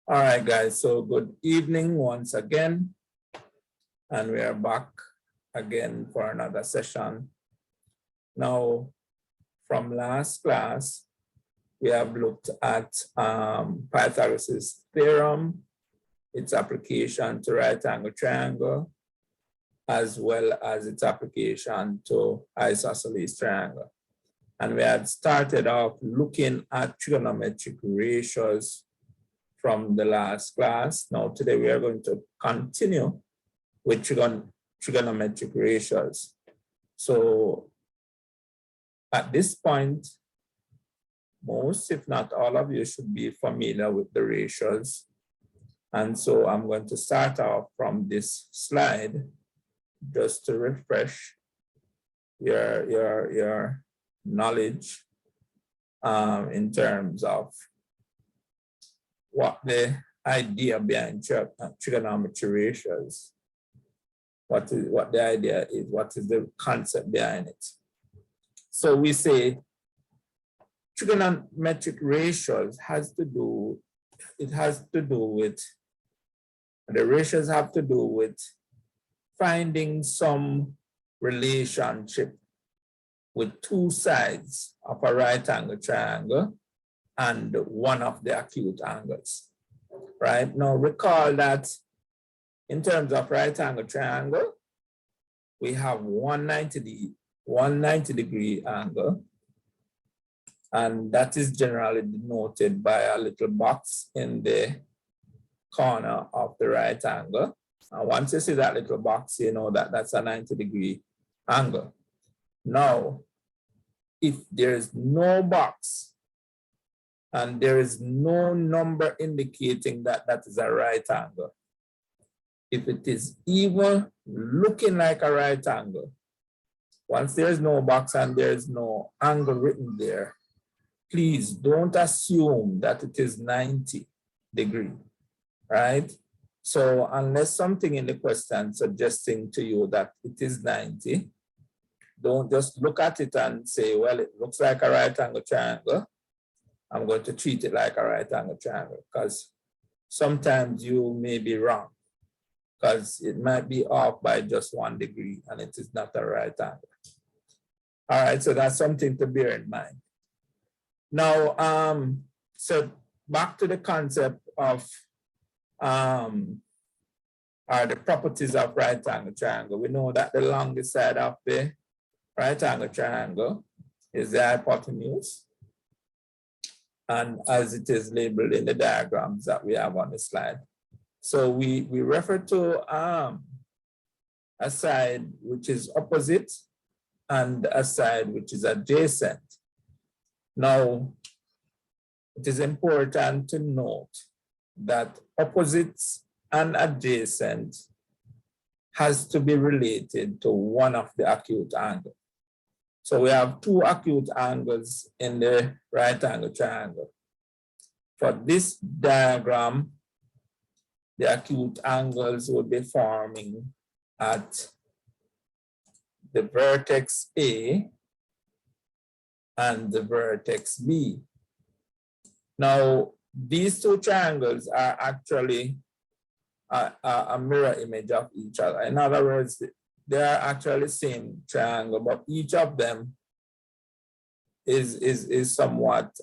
All right, guys, so good evening once again, and we are back again for another session. Now, from last class, we have looked at Pythagoras' theorem, its application to right angle triangle, as well as its application to isosceles triangle. And we had started off looking at trigonometric ratios from the last class. Now, today we are going to continue with trigonometric ratios. So at this point, most, if not all of you, should be familiar with the ratios. And so I'm going to start off from this slide just to refresh your knowledge in terms of what the idea behind trigonometry ratios, what the idea is, what is the concept behind it. So we say trigonometric ratios the ratios have to do with finding some relationship with two sides of a right angle triangle and one of the acute angles, right? Now recall that in terms of right angle triangle, we have 190 degree angle, and that is generally denoted by a little box in the corner of the right angle. And once you see that little box, you know that that's a 90 degree angle. Now, if there is no box and there is no number indicating that that is a right angle, if it is even looking like a right angle, once there is no box and there is no angle written there, please don't assume that it is 90 degree, right? So unless something in the question suggesting to you that it is 90, don't just look at it and say, well, it looks like a right angle triangle. I'm going to treat it like a right angle triangle, because sometimes you may be wrong, because it might be off by just 1 degree and it is not a right angle. All right, so that's something to bear in mind. Now, so back to the concept of the properties of right angle triangle. We know that the longest side of the right angle triangle is the hypotenuse, and as it is labeled in the diagrams that we have on the slide. So we refer to a side which is opposite and a side which is adjacent. Now, it is important to note that opposites and adjacent has to be related to one of the acute angles. So we have two acute angles in the right angle triangle. For this diagram, the acute angles will be forming at the vertex A and the vertex B. Now, these two triangles are actually a mirror image of each other. In other words, they are actually the same triangle, but each of them is somewhat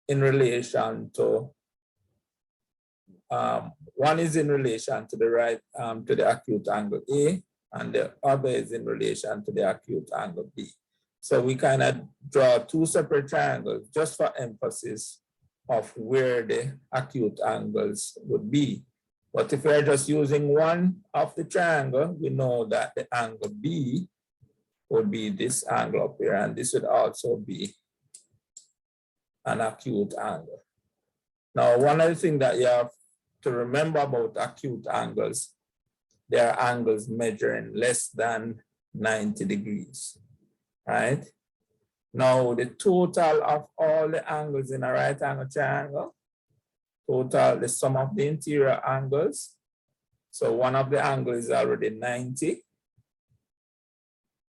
in relation to, one is in relation to the right, to the acute angle A, and the other is in relation to the acute angle B. So we kind of draw two separate triangles just for emphasis of where the acute angles would be. But if we're just using one of the triangle, we know that the angle B would be this angle up here, and this would also be an acute angle. Now, one of the things that you have to remember about acute angles, they are angles measuring less than 90 degrees, right? Now, the total of all the angles in a right angle triangle, total the sum of the interior angles. So one of the angles is already 90.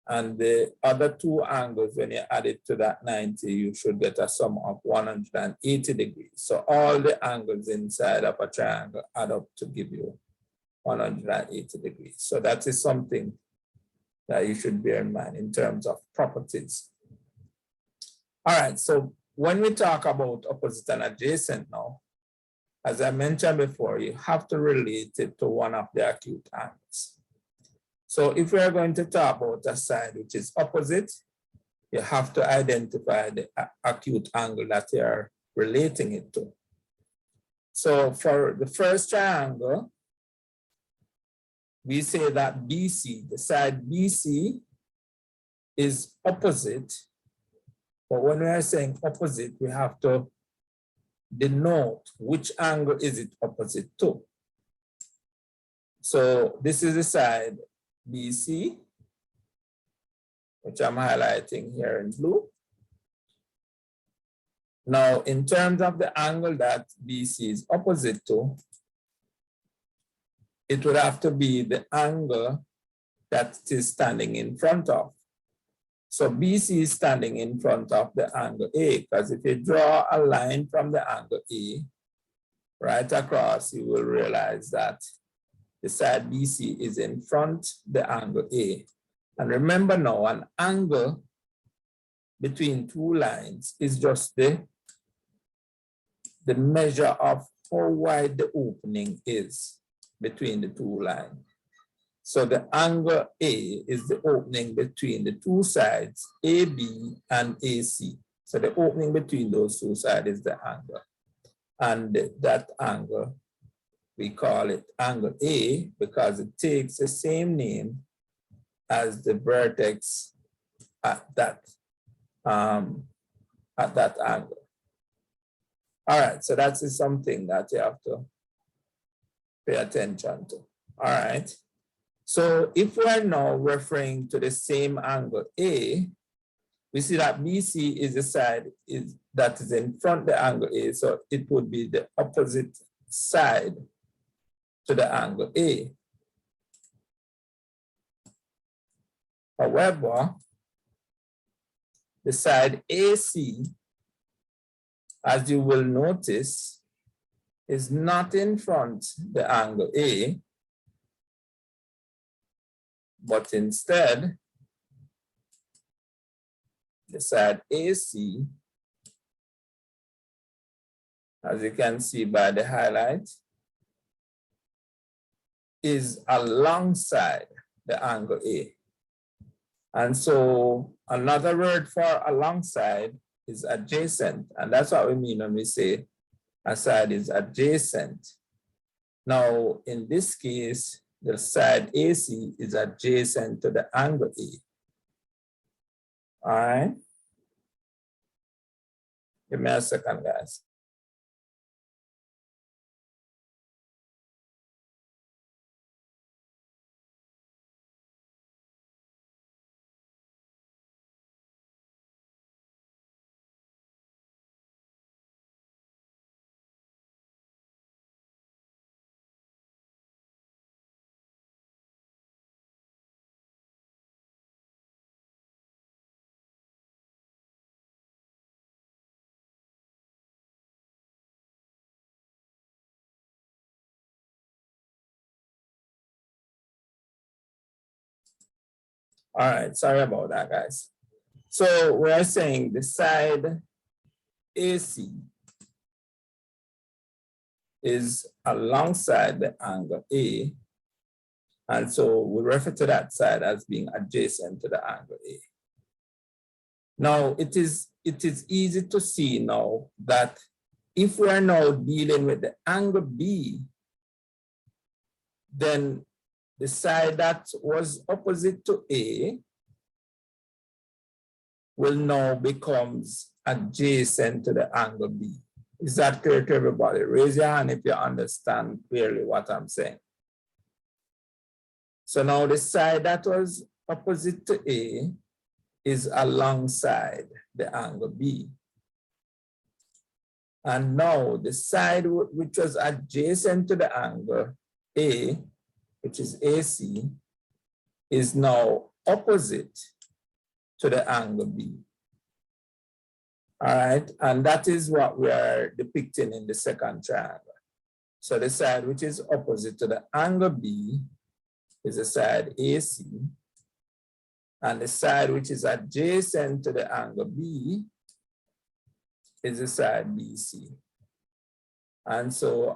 And the other two angles, when you add it to that 90, you should get a sum of 180 degrees. So all the angles inside of a triangle add up to give you 180 degrees. So that is something that you should bear in mind in terms of properties. All right, so when we talk about opposite and adjacent now, as I mentioned before, you have to relate it to one of the acute angles. So if we are going to talk about a side which is opposite, you have to identify the acute angle that you are relating it to. So for the first triangle, we say that BC, the side BC is opposite. But when we are saying opposite, we have to denote which angle is it opposite to. So this is the side BC, which I'm highlighting here in blue. Now, in terms of the angle that BC is opposite to, it would have to be the angle that it is standing in front of. So BC is standing in front of the angle A, because if you draw a line from the angle A right across, you will realize that the side BC is in front the angle A. And remember now, an angle between two lines is just the measure of how wide the opening is between the two lines. So the angle A is the opening between the two sides, AB and AC. So the opening between those two sides is the angle. And that angle, we call it angle A because it takes the same name as the vertex at that angle. All right, so that is something that you have to pay attention to. All right. So if we are now referring to the same angle A, we see that BC is the side that is in front of the angle A, so it would be the opposite side to the angle A. However, the side AC, as you will notice, is not in front of the angle A, but instead, the side AC, as you can see by the highlight, is alongside the angle A. And so another word for alongside is adjacent. And that's what we mean when we say a side is adjacent. Now, in this case, the side AC is adjacent to the angle A. All right. Give me a second, guys. All right, sorry about that, guys. So we're saying the side AC is alongside the angle A. And so we refer to that side as being adjacent to the angle A. Now, it is easy to see now that if we are now dealing with the angle B, then the side that was opposite to A will now becomes adjacent to the angle B. Is that clear to everybody? Raise your hand if you understand clearly what I'm saying. So now the side that was opposite to A is alongside the angle B. And now the side which was adjacent to the angle A, which is AC, is now opposite to the angle B. All right, and that is what we are depicting in the second triangle. So the side which is opposite to the angle B is the side AC, and the side which is adjacent to the angle B is the side BC. And so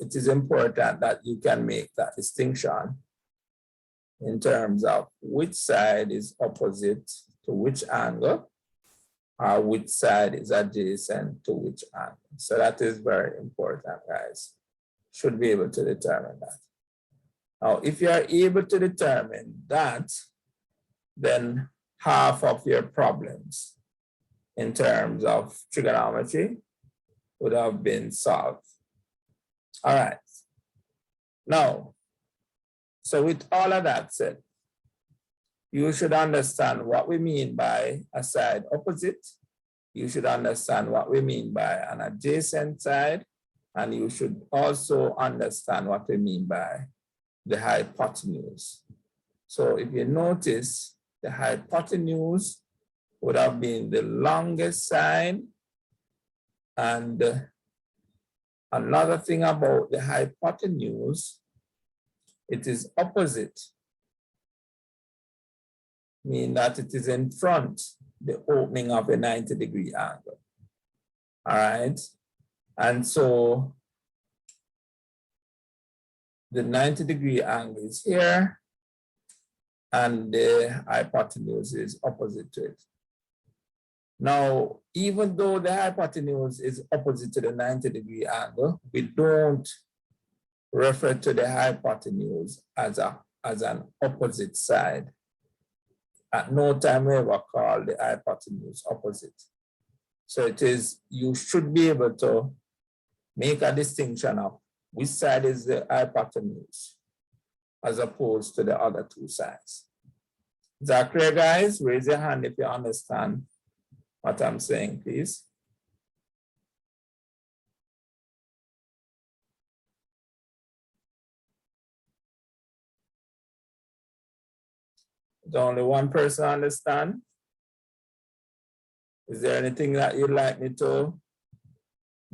it is important that you can make that distinction in terms of which side is opposite to which angle, or which side is adjacent to which angle. So that is very important, guys. Should be able to determine that. Now, if you are able to determine that, then half of your problems in terms of trigonometry would have been solved. All right. Now, so with all of that said, you should understand what we mean by a side opposite. You should understand what we mean by an adjacent side. And you should also understand what we mean by the hypotenuse. So if you notice, the hypotenuse would have been the longest side. And another thing about the hypotenuse, it is opposite, meaning that it is in front, the opening of a 90-degree angle. All right. And so the 90-degree angle is here, and the hypotenuse is opposite to it. Now, even though the hypotenuse is opposite to the 90-degree angle, we don't refer to the hypotenuse as an opposite side. At no time we ever call the hypotenuse opposite. So it is, you should be able to make a distinction of which side is the hypotenuse as opposed to the other two sides. Is that clear, guys? Raise your hand if you understand what I'm saying, please. Does only one person understand? Is there anything that you'd like me to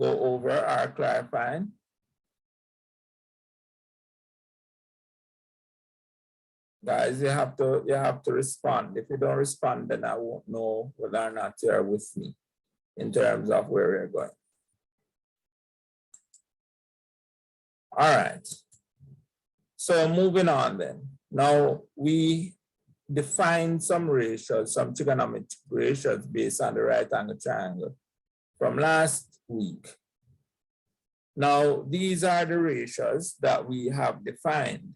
go over or clarify? Guys, you have to respond. If you don't respond, then I won't know whether or not you're with me in terms of where we're going. All right. So moving on then. Now we define some ratios, some trigonometric ratios based on the right angle triangle from last week. Now, these are the ratios that we have defined.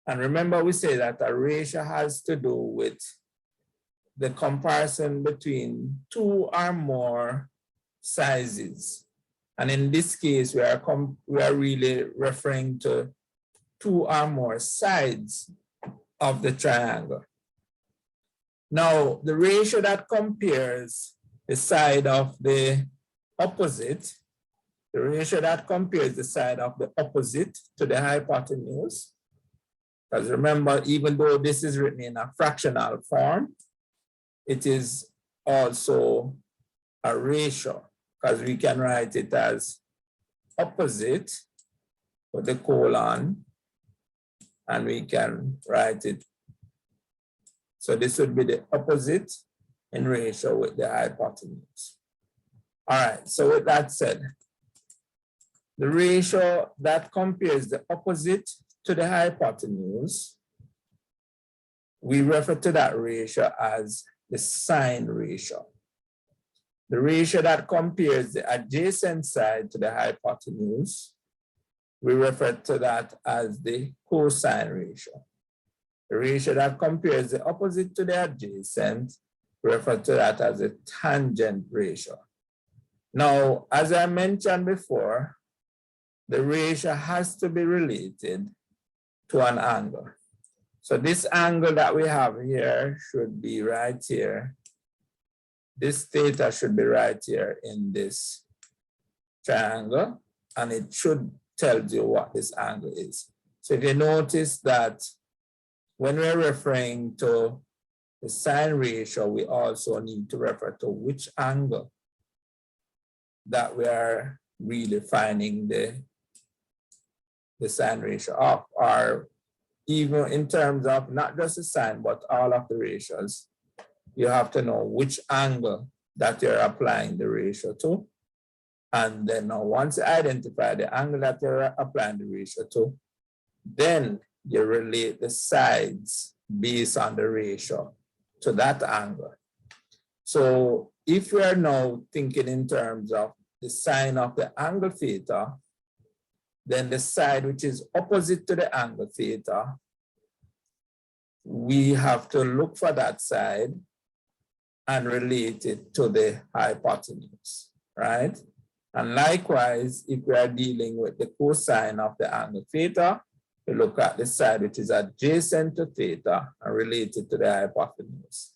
And remember, we say that a ratio has to do with the comparison between two or more sizes. And in this case, we are really referring to two or more sides of the triangle. Now, the ratio that compares the side of the opposite, the ratio that compares the side of the opposite to the hypotenuse, because remember, even though this is written in a fractional form, it is also a ratio, because we can write it as opposite with the colon, and we can write it. So this would be the opposite in ratio with the hypotenuse. All right, so with that said, the ratio that compares the opposite to the hypotenuse, we refer to that ratio as the sine ratio. The ratio that compares the adjacent side to the hypotenuse, we refer to that as the cosine ratio. The ratio that compares the opposite to the adjacent, we refer to that as a tangent ratio. Now, as I mentioned before, the ratio has to be related to an angle. So this angle that we have here should be right here. This theta should be right here in this triangle, and it should tell you what this angle is. So if you notice that when we're referring to the sine ratio, we also need to refer to which angle that we are really finding the sine ratio of, or even in terms of not just the sine, but all of the ratios. You have to know which angle that you're applying the ratio to. And then now once you identify the angle that you're applying the ratio to, then you relate the sides based on the ratio to that angle. So if we are now thinking in terms of the sine of the angle theta, then the side which is opposite to the angle theta, we have to look for that side and relate it to the hypotenuse, right? And likewise, if we are dealing with the cosine of the angle theta, we look at the side which is adjacent to theta and relate it to the hypotenuse.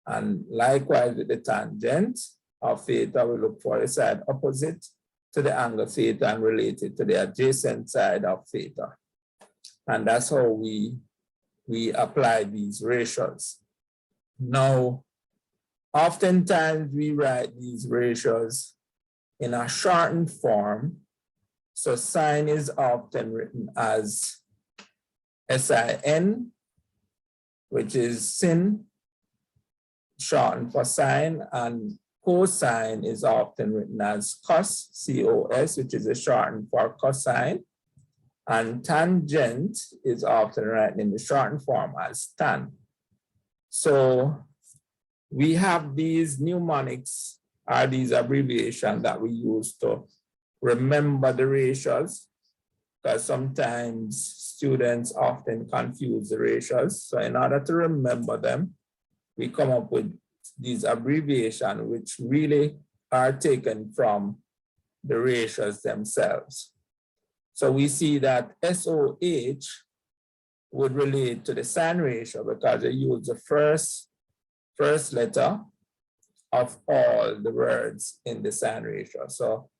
And likewise with the tangent of theta, we look for the side opposite to the angle theta and relate it to the adjacent side of theta. And that's how we apply these ratios. Now, oftentimes we write these ratios in a shortened form. So sine is often written as SIN, which is sin, shortened for sine, and cosine is often written as cos, COS, which is a shortened for cosine, and tangent is often written in the shortened form as tan. So we have these mnemonics, are these abbreviations that we use to remember the ratios, because sometimes students often confuse the ratios. So in order to remember them, we come up with these abbreviations, which really are taken from the ratios themselves. So we see that SOH would relate to the sine ratio because they use the first letter of all the words in the sine ratio. So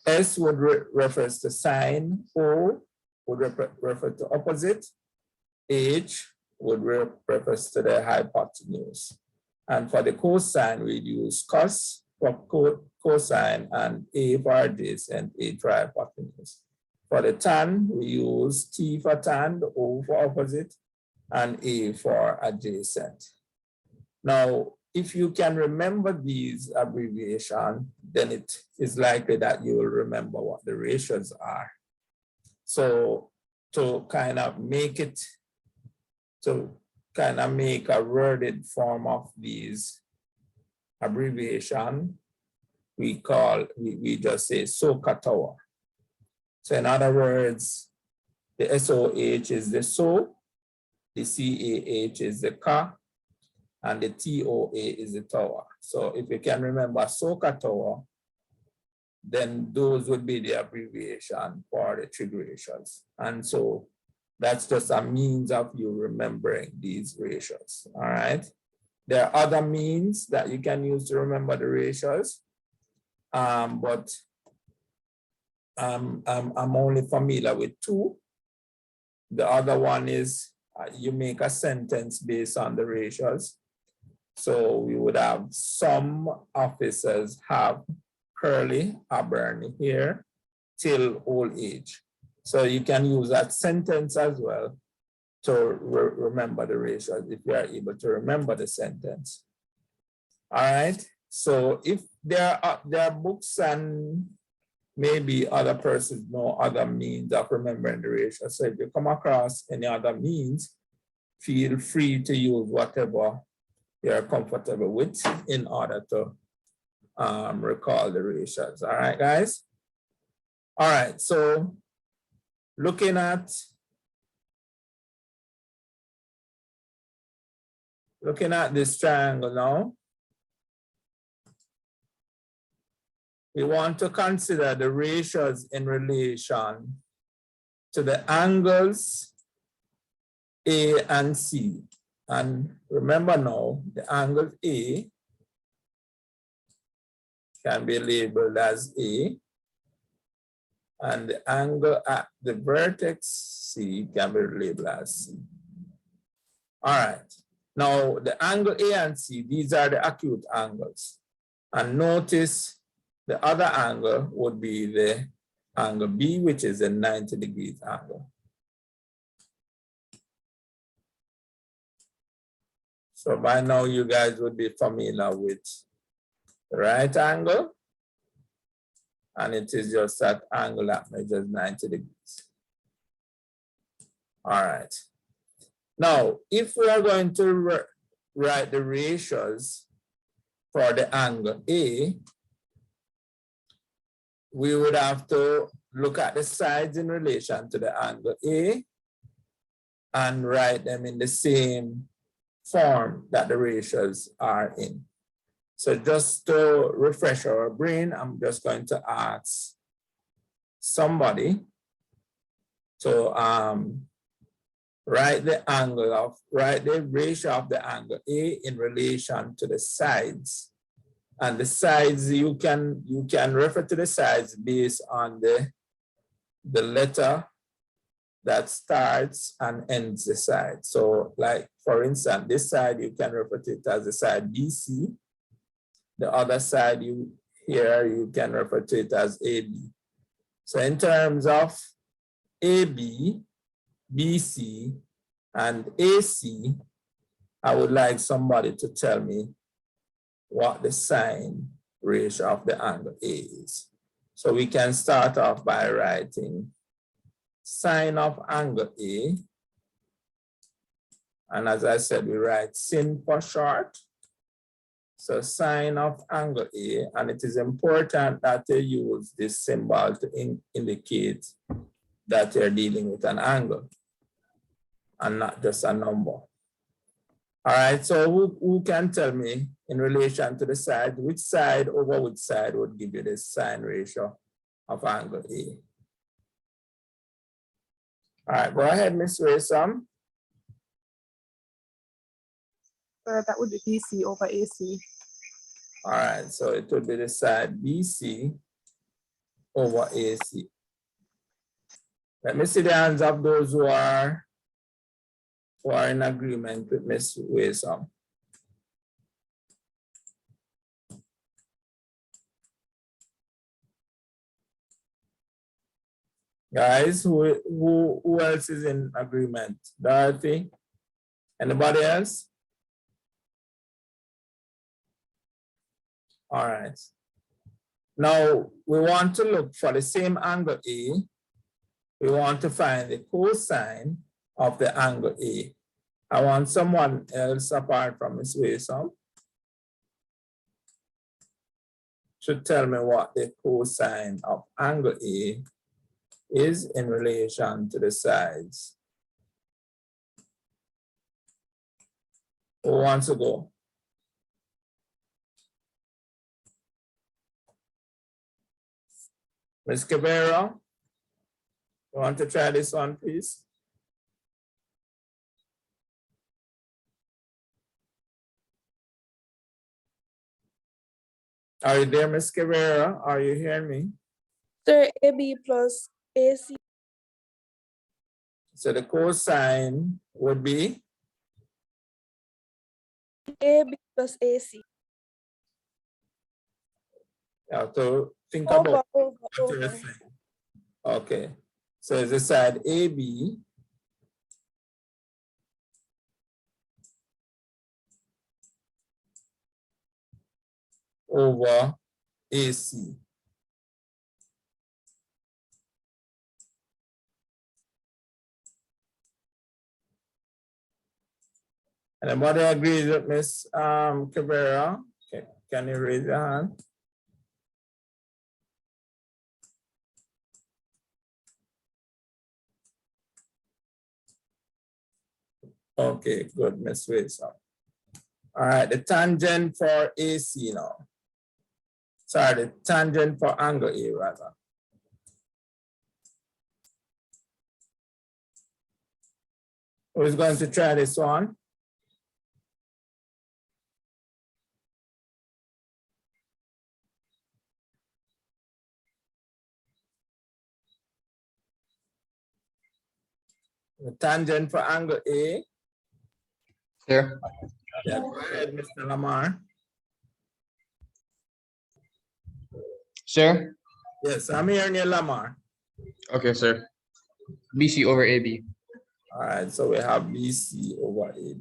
S would refer to sine, O would refer to opposite, H would refer to the hypotenuse. And for the cosine, we'd use cos for cosine and A for adjacent, H for hypotenuse. For the tan, we use T for tan, O for opposite, and A for adjacent. Now, if you can remember these abbreviations, then it is likely that you will remember what the ratios are. So to kind of make it, to kind of make a worded form of these abbreviation, we just say SOHCAHTOA. So in other words, the SOH is the SO, the CAH is the CA, and the TOA is the tower. So if you can remember SOHCAHTOA, then those would be the abbreviation for the trig ratios. And so that's just a means of you remembering these ratios, all right? There are other means that you can use to remember the ratios, but I'm only familiar with two. The other one is you make a sentence based on the ratios. So we would have some officers have Curly Auburn here till old age. So you can use that sentence as well to remember the ratios if you are able to remember the sentence. All right. So if there are books and maybe other persons know other means of remembering the ratio. So if you come across any other means, feel free to use whatever you're comfortable with in order to recall the ratios. All right, guys? All right, so looking at this triangle now, we want to consider the ratios in relation to the angles A and C. And remember now, the angle A can be labeled as A, and the angle at the vertex C can be labeled as C. All right. Now, the angle A and C, these are the acute angles. And notice the other angle would be the angle B, which is a 90 degrees angle. So by now, you guys would be familiar with the right angle. And it is just that angle that measures 90 degrees. All right. Now, if we are going to write the ratios for the angle A, we would have to look at the sides in relation to the angle A and write them in the same form that the ratios are in. So just to refresh our brain, I'm just going to ask somebody to write the ratio of the angle A in relation to the sides. And the sides, you can refer to the sides based on the letter that starts and ends the side. So like, for instance, this side, you can refer to it as the side BC. The other side you can refer to it as AB. So in terms of AB, BC, and AC, I would like somebody to tell me what the sine ratio of the angle A is. So we can start off by writing sine of angle A. And as I said, we write sin for short. So sine of angle A, and it is important that you use this symbol to indicate that you're dealing with an angle and not just a number. All right, so who can tell me in relation to the side, which side over which side would give you the sine ratio of angle A? All right, go ahead, Ms. Raysom. That would be BC over AC. All right, so it would be the side BC over AC. Let me see the hands of those who are in agreement with Ms. Raysom. Guys, who else is in agreement? Dorothy? Anybody else? All right. Now, we want to look for the same angle A. We want to find the cosine of the angle A. I want someone else apart from Ms. Raysom to tell me what the cosine of angle A is in relation to the sides. Who wants to go? Ms. Cabrera, you want to try this one, please? Are you there, Ms. Cabrera? Are you hearing me? Sir, AB plus AC. So the cosine would be? AB plus AC. You have to think about Over. Okay, so it's the side AB over AC. Anybody agrees with Ms. Cabrera? Okay. Can you raise your hand? Okay, good, Ms. Wilson. All right, the tangent for AC now. Sorry, the tangent for angle A rather. Who's going to try this one? The tangent for angle A. Sir. Yeah, go ahead, Mr. Lamar. Sir. Yes, I'm hearing you, Lamar. Okay, sir. BC over AB. All right, so we have BC over AB.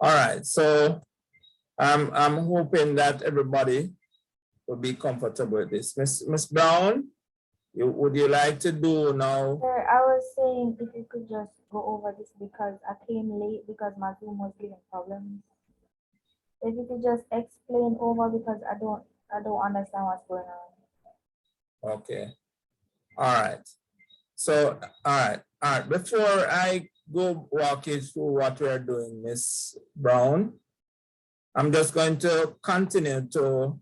All right, so I'm hoping that everybody will be comfortable with this. Miss Brown, would you like to do now? Sir, I was saying if you could just go over this because I came late because my Zoom was giving problems. If you could just explain over because I don't understand what's going on. Okay. All right. So, all right. Before I go walk you through what we are doing, Miss Brown, I'm just going to continue to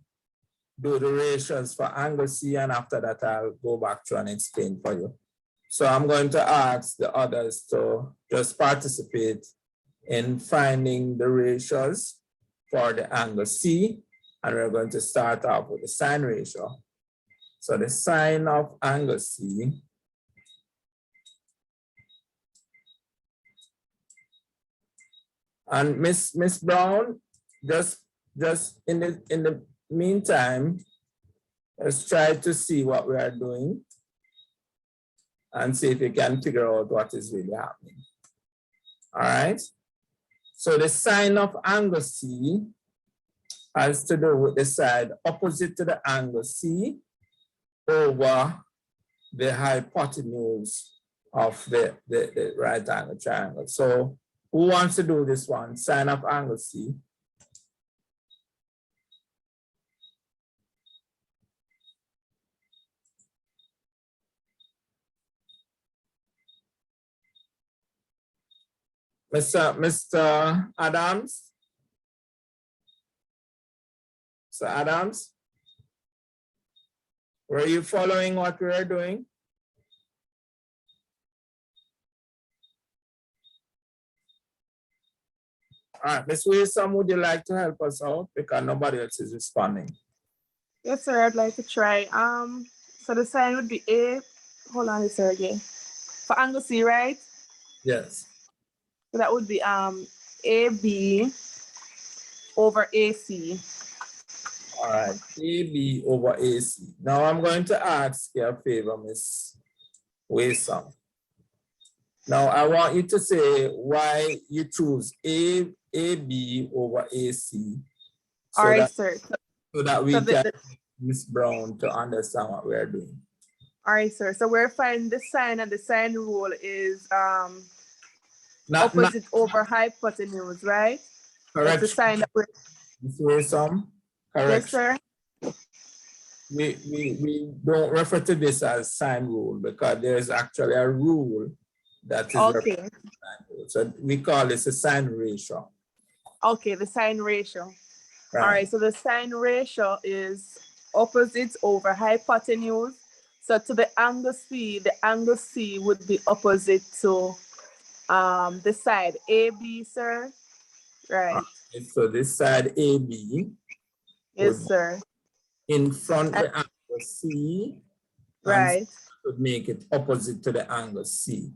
do the ratios for angle C, and after that, I'll go back to and explain for you. So I'm going to ask the others to just participate in finding the ratios for the angle C, and we're going to start off with the sine ratio. So the sine of angle C and Miss Brown, just in the meantime, let's try to see what we are doing and see if we can figure out what is really happening. All right. So the sine of angle C has to do with the side opposite to the angle C over the hypotenuse of the right angle triangle. So who wants to do this one? Sine of angle C. Mr. Adams? Mr. Adams? Were you following what we are doing? All right, Ms. Wilson, would you like to help us out? Because nobody else is responding. Yes, sir. I'd like to try. So the sign would be A. Hold on, sir, again. For angle C, right? Yes. So that would be AB over AC. All right, AB over AC. Now I'm going to ask you a favor, Ms. Wilson. Now I want you to say why you choose AB over AC. So All right, that, sir. so that we So can Ms. Brown to understand what we are doing. All right, sir. So we're finding the sine, and the sine rule is opposite over hypotenuse, right? Correct. That's the sign that we're. Ms. Wilson, correct. Yes, sir. We don't refer to this as sine rule because there's actually a rule that is Okay. so we call this a sine ratio. Okay, the sine ratio. Right. All right, so the sine ratio is opposite over hypotenuse. So to the angle C would be opposite to the side AB, sir. Right. So this side AB Yes, sir. in front of the angle C, Right. would make it opposite to the angle C.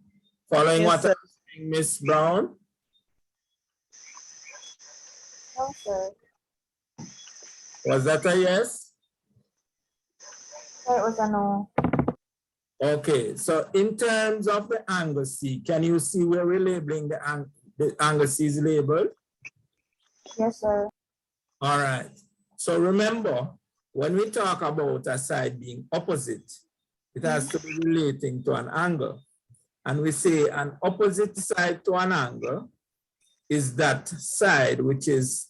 Following Yes, what sir. I'm saying, Miss Brown? No, sir. Was that a yes? Sir, it was a no. Okay, so in terms of the angle C, can you see where we're labeling the angle C is labeled? Yes, sir. All right. So remember, when we talk about a side being opposite, it has to be relating to an angle. And we say an opposite side to an angle is that side which is